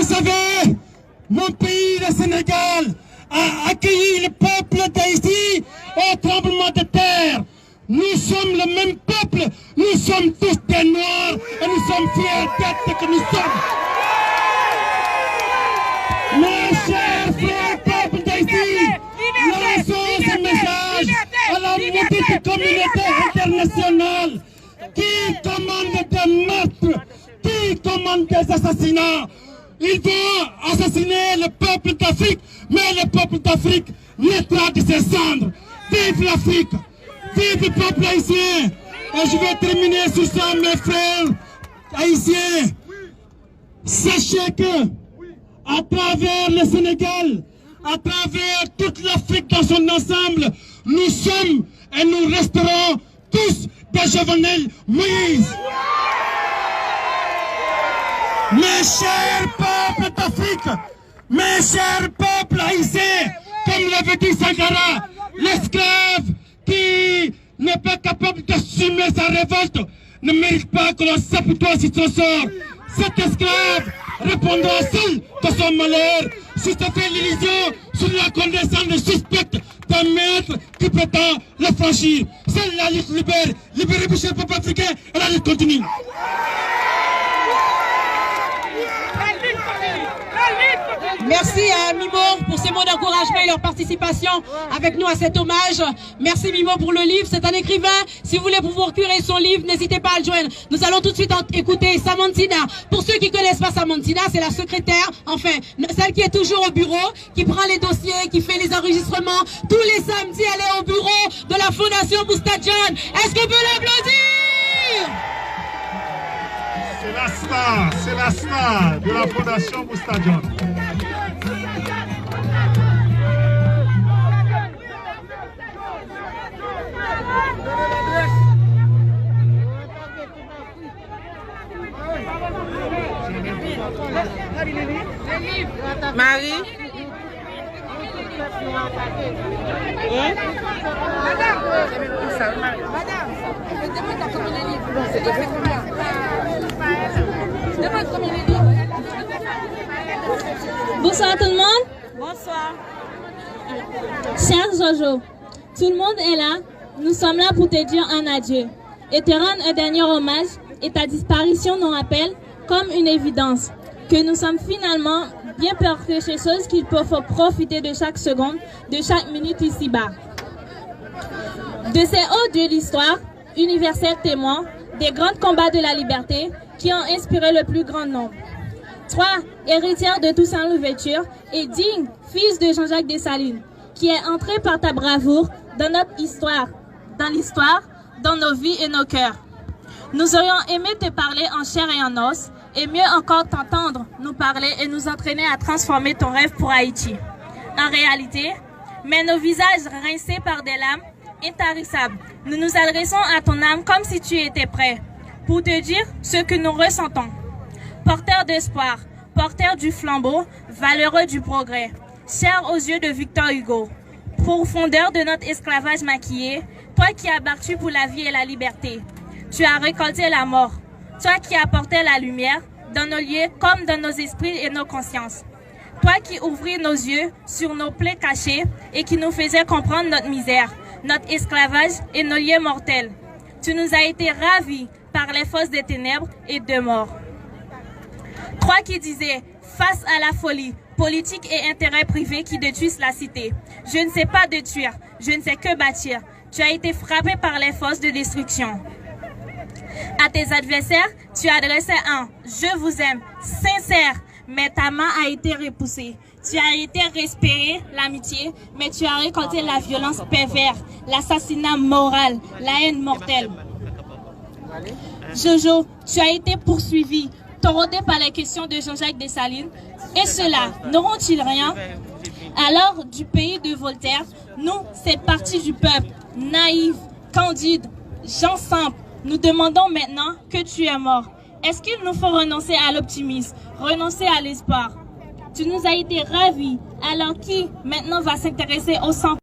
savez, mon pays, le Sénégal, a accueilli le peuple d'Haïti au tremblement de terre. Nous sommes le même peuple, nous sommes tous des Noirs et nous sommes fiers d'être que nous sommes. Mes chers frères, peuple d'Haïti, lançons ce message à la maudite communauté internationale qui commande des meurtres, qui commande des assassinats. Ils vont assassiner le peuple d'Afrique, mais le peuple d'Afrique naîtra de ses cendres. Vive l'Afrique, vive le peuple haïtien. Et je vais terminer sur ça, mes frères haïtiens. Sachez que, à travers le Sénégal, à travers toute l'Afrique dans son ensemble, nous sommes et nous resterons tous des Jovenel Moïse. Mes chers peuples d'Afrique, mes chers peuples haïtiens, comme l'avait dit Sankara, l'esclave qui n'est pas capable d'assumer sa révolte ne mérite pas que l'on s'apitoie sur son sort. Cet esclave répondra seul de son malheur si se fait l'illusion sur la condescendance suspecte d'un maître qui prétend le franchir. Seule la lutte libère, libérer le peuple africain et la lutte continue. Merci à Mimo pour ces mots d'encouragement et leur participation avec nous à cet hommage. Merci Mimo pour le livre, c'est un écrivain. Si vous voulez vous procurer son livre, n'hésitez pas à le joindre. Nous allons tout de suite écouter Samantina. Pour ceux qui ne connaissent pas Samantina, c'est la secrétaire, enfin, celle qui est toujours au bureau, qui prend les dossiers, qui fait les enregistrements. Tous les samedis, elle est au bureau de la Fondation Moustadjan. Est-ce qu'on peut l'applaudir? C'est la star de la Fondation Moustadjan. Marie. Bonsoir tout le monde. Bonsoir. Cher Jojo, tout le monde est là. Nous sommes là pour te dire un adieu et te rendre un dernier hommage, et ta disparition nous rappelle, comme une évidence, que nous sommes finalement bien peur que ces choses qu'il faut profiter de chaque seconde, de chaque minute ici-bas. De ces hauts dieux de l'histoire, universels témoins, des grands combats de la liberté qui ont inspiré le plus grand nombre. Toi, héritière de Toussaint Louverture et digne fils de Jean-Jacques Dessalines, qui est entré par ta bravoure dans notre histoire, dans nos vies et nos cœurs. Nous aurions aimé te parler en chair et en os, et mieux encore t'entendre nous parler et nous entraîner à transformer ton rêve pour Haïti. En réalité, mais nos visages rincés par des larmes intarissables, nous nous adressons à ton âme comme si tu étais prêt, pour te dire ce que nous ressentons. Porteur d'espoir, porteur du flambeau, valeureux du progrès, cher aux yeux de Victor Hugo, profondeur de notre esclavage maquillé, toi qui as battu pour la vie et la liberté, tu as récolté la mort, toi qui apportais la lumière dans nos lieux comme dans nos esprits et nos consciences, toi qui ouvris nos yeux sur nos plaies cachées et qui nous faisais comprendre notre misère, notre esclavage et nos lieux mortels. Tu nous as été ravis par les forces des ténèbres et de mort. Toi qui disais, face à la folie, politique et intérêts privés qui détruisent la cité, je ne sais pas détruire, je ne sais que bâtir. Tu as été frappé par les forces de destruction. À tes adversaires, tu adressais un « je vous aime » sincère, mais ta main a été repoussée. Tu as été respiré l'amitié, mais tu as récolté la violence perverse, l'assassinat moral, la haine mortelle. Jojo, tu as été poursuivi, taraudé par les questions de Jean-Jacques Dessalines. Et ceux-là, n'auront-ils rien? Alors, du pays de Voltaire, nous, cette partie du peuple, naïve, candide, gens simples, nous demandons maintenant que tu es mort. Est-ce qu'il nous faut renoncer à l'optimisme, renoncer à l'espoir? Tu nous as été ravis, alors qui maintenant va s'intéresser au sang?